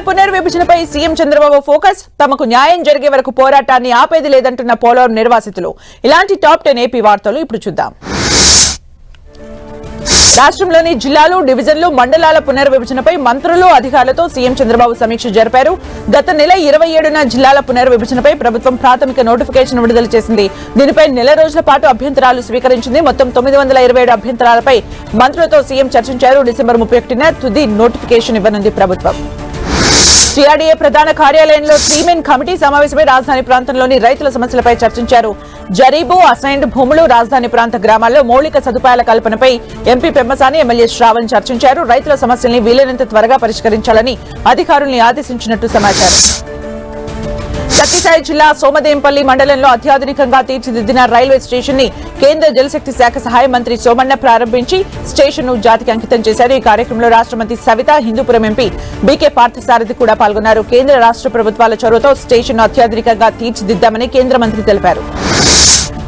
పునర్విభజనపై CM Chandrababu focus. తమకు న్యాయం జరిగే వరకు పోరాటాన్ని ఆపేది లేదంటున్న పోలవరం నిర్వాసితులు. ఇలాంటి టాప్ 10 ఏపీ వార్తలు ఇప్పుడు చూద్దాం. రాష్ట్రంలోని జిల్లాలు, డివిజన్లు, మండలాల పునర్విభజనపై మంత్రులు, అధికారులతో సీఎం చంద్రబాబు సమీక్ష జరిపారు. గత నెల 27న జిల్లాల పునర్విభజనపై ప్రభుత్వం ప్రాథమిక నోటిఫికేషన్ విడుదల చేసింది. దీనిపై నెల రోజుల పాటు అభ్యంతరాలు స్వీకరించింది. మొత్తం 927 అభ్యంతరాలపై మంత్రులతో సీఎం చర్చించారు. డిసెంబర్ 31న తుది నోటిఫికేషన్ ఇవ్వనుంది ప్రభుత్వం. టీఆర్డీఏ ప్రధాన కార్యాలయంలో 3-మెన్ కమిటీ సమావేశమై రాజధాని ప్రాంతంలోని రైతుల సమస్యలపై చర్చించారు. జరీబు, అసైన్డ్ భూములు, రాజధాని ప్రాంత గ్రామాల్లో మౌలిక సదుపాయాల కల్పనపై ఎంపీ పెమ్మసాని, ఎమ్మెల్యే శ్రావణ్ చర్చించారు. రైతుల సమస్యల్ని వీలైనంత త్వరగా పరిష్కరించాలని అధికారుల్ని ఆదేశించినట్టు సమాచారం. సత్యసాయి జిల్లా సోమదేంపల్లి మండలంలో అత్యాధునికంగా తీర్చిదిద్దిన రైల్వే స్టేషన్ ని కేంద్ర జలశక్తి శాఖ సహాయ మంత్రి సోమన్న ప్రారంభించి స్టేషన్ ను జాతికి అంకితం చేశారు. ఈ కార్యక్రమంలో రాష్ట్ర మంత్రి సవిత, హిందూపురం ఎంపీ బీకే పార్థసారథి కూడా పాల్గొన్నారు. కేంద్ర రాష్ట్ర ప్రభుత్వాల చొరవతో స్టేషన్ ను అత్యాధునికంగా తీర్చిదిద్దామని కేంద్ర మంత్రి తెలిపారు.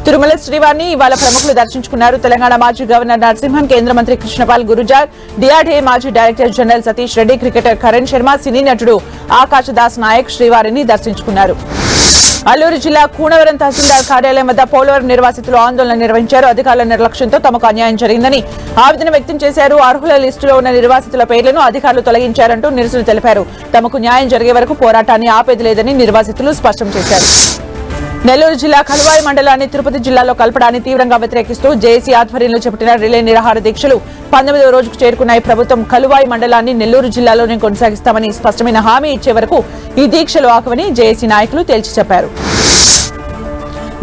తిరుమల శ్రీవారిని ఇవాళ ప్రముఖులు దర్శించుకున్నారు. తెలంగాణ మాజీ గవర్నర్ నరసింహన్, కేంద్ర మంత్రి కృష్ణపాల్ గురుజార్, డిఆర్డీఏ మాజీ director general Satish Reddy, cricketer Karan Sharma, సినీ నటుడు ఆకాశ్ దాస్ నాయక్ శ్రీవారిని దర్శించుకున్నారు. అల్లూరు జిల్లా కూనవరం తహసీల్దార్ కార్యాలయం వద్ద పోలవరం నిర్వాసితులు ఆందోళన నిర్వహించారు. అధికారుల నిర్లక్ష్యంతో తమకు అన్యాయం జరిగిందని ఆవేదన వ్యక్తం చేశారు. అర్హుల లిస్టులో ఉన్న నిర్వాసితుల పేర్లను అధికారులు తొలగించారంటూ నిరసన తెలిపారు. తమకు న్యాయం జరిగే వరకు పోరాటాన్ని ఆపేది లేదని నిర్వాసితులు స్పష్టం చేశారు. నెల్లూరు జిల్లా కలువాయి మండలాన్ని తిరుపతి జిల్లాలో కలపడాన్ని తీవ్రంగా వ్యతిరేకిస్తూ జేఏసీ ఆధ్వర్యంలో చేపట్టిన రిలే నిరాహార దీక్షలు 19వ రోజుకు చేరుకున్నాయి. ప్రభుత్వం కలువాయి మండలాన్ని నెల్లూరు జిల్లాలోనే కొనసాగిస్తామని స్పష్టమైన హామీ ఇచ్చే వరకు ఈ దీక్షలు ఆగవని జేఏసీ నాయకులు తేల్చి చెప్పారు.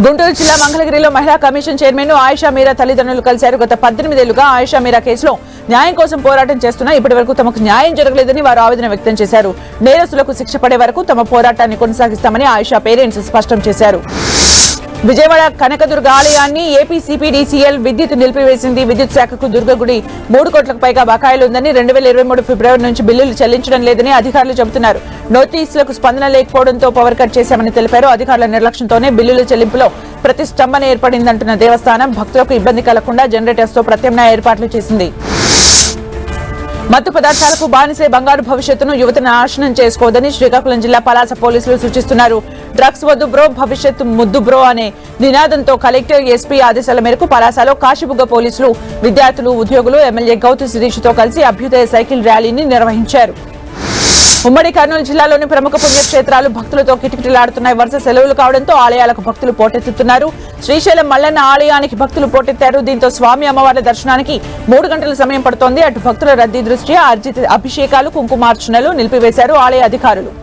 గుంటూరు జిల్లా మంగళగిరిలో మహిళా కమిషన్ చైర్మన్ ఆయిషా మీరా తల్లిదండ్రులు కలిశారు. గత 18 ఏళ్లుగా ఆయిషా మీరా కేసులో న్యాయం కోసం పోరాటం చేస్తున్నా ఇప్పటి వరకు తమకు న్యాయం జరగలేదని వారు ఆవేదన వ్యక్తం చేశారు. నేరస్తులకు శిక్ష పడే వరకు తమ పోరాటాన్ని కొనసాగిస్తామని ఆయిషా పేరెంట్స్ స్పష్టం చేశారు. విజయవాడ కనకదుర్గ ఆలయాన్ని ఏపీ సిపిడిసిఎల్ విద్యుత్ నిలిపివేసింది. విద్యుత్ శాఖకు దుర్గగుడి 3 కోట్లకు పైగా బకాయిలు ఉందని 2023 ఫిబ్రవరి నుంచి బిల్లులు చెల్లించడం లేదని అధికారులు చెబుతున్నారు. నోటీసులకు స్పందన లేకపోవడంతో పవర్ కట్ చేశామని తెలిపారు. అధికారుల నిర్లక్ష్యంతోనే బిల్లుల చెల్లింపులో ప్రతిష్టంభన ఏర్పడిందంటున్న దేవస్థానం భక్తులకు ఇబ్బంది కలగకుండా జనరేటర్స్ తో ప్రత్యామ్నాయ ఏర్పాట్లు చేసింది. మత్తు పదార్థాలకు బానిసే బంగారు భవిష్యత్తును యువత నాశనం చేసుకోవద్దని శ్రీకాకుళం జిల్లా పలాస పోలీసులు సూచిస్తున్నారు. డ్రగ్స్ వద్దు బ్రో, భవిష్యత్తు ముద్దు బ్రో అనే నినాదంతో కలెక్టర్, ఎస్పీ ఆదేశాల మేరకు పలాసలో కాశీబుగ్గ పోలీసులు విద్యార్థులు, ఉద్యోగులు ఎమ్మెల్యే గౌతు శిరీష్తో కలిసి అభ్యుదయ సైకిల్ ర్యాలీని నిర్వహించారు. ఉమ్మడి కర్నూలు జిల్లాలోని ప్రముఖ పుణ్యక్షేత్రాలు భక్తులతో కిటకిటలాడుతున్నాయి. వరుస సెలవులు కావడంతో ఆలయాలకు భక్తులు పోటెత్తుతున్నారు. శ్రీశైలం మల్లన్న ఆలయానికి భక్తులు పోటెత్తారు. దీంతో స్వామి అమ్మవార్ల దర్శనానికి 3 గంటల సమయం పడుతోంది. అటు భక్తుల రద్దీ దృష్ట్యా అభిషేకాలు, కుంకుమార్చనలు నిలిపివేశారు ఆలయ అధికారులు.